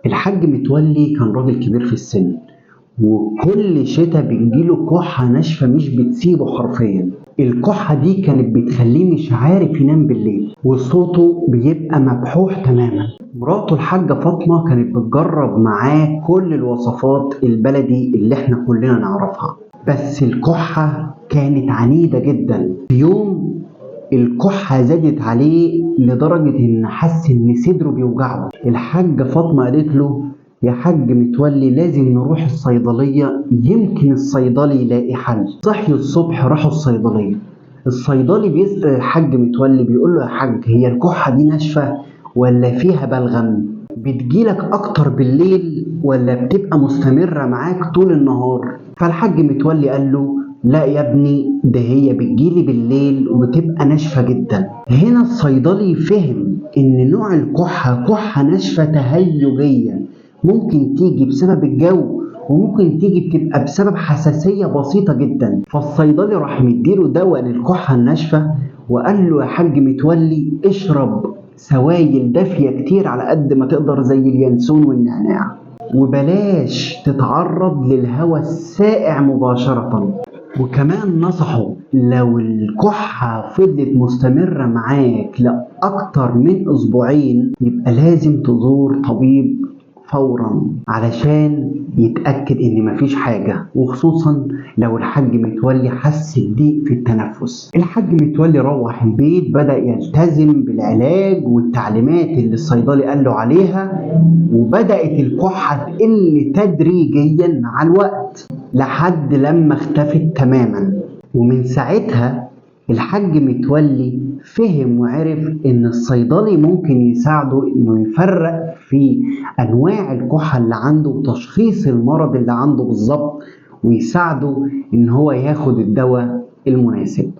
الحاج متولي كان راجل كبير في السن، وكل شتاء بتجيله كحة ناشفة مش بتسيبه حرفيا. الكحة دي كانت بتخليه مش عارف ينام بالليل، وصوته بيبقى مبحوح تماما. مراته الحاجة فاطمة كانت بتجرب معاه كل الوصفات البلدي اللي احنا كلنا نعرفها، بس الكحة كانت عنيدة جدا. في يوم الكحة زادت عليه لدرجة إن حس إن صدره بيوجعه. الحاجة فاطمة قالت له: يا حاج متولي لازم نروح الصيدلية، يمكن الصيدلي يلاقي حل. صحيوا الصبح راحوا الصيدلية. الصيدلي بيسأل الحاج متولي بيقول له: يا حاج، هي الكحة دي ناشفة ولا فيها بلغم؟ بتجيلك أكتر بالليل ولا بتبقى مستمرة معاك طول النهار؟ فالحاج متولي قال له: لا يا ابني، ده هي بتجيلي بالليل وبتبقى ناشفة جدا. هنا الصيدلي فهم إن نوع الكحة كحة ناشفة تهيجية، ممكن تيجي بسبب الجو وممكن تيجي بتبقى بسبب حساسية بسيطة جدا. فالصيدلي راح مديله دواء للكحة الناشفة وقال له: يا حاج متولي اشرب سوائل دافية كتير على قد ما تقدر زي اليانسون والنعناع، وبلاش تتعرض للهواء الساقع مباشرة. وكمان نصحه لو الكحة فضلت مستمرة معاك لأكتر من أسبوعين يبقى لازم تزور طبيب فورا علشان يتأكد إن مفيش حاجة، وخصوصا لو الحاج متولي حس بضيق في التنفس. الحاج متولي روح البيت، بدأ يلتزم بالعلاج والتعليمات اللي الصيدلي قال له عليها، وبدأت الكحة تقل تدريجيا مع الوقت لحد لما اختفت تماما. ومن ساعتها الحاج متولي فهم وعرف ان الصيدلي ممكن يساعده انه يفرق في انواع الكحة اللي عنده وتشخيص المرض اللي عنده بالظبط، ويساعده ان هو ياخد الدواء المناسب.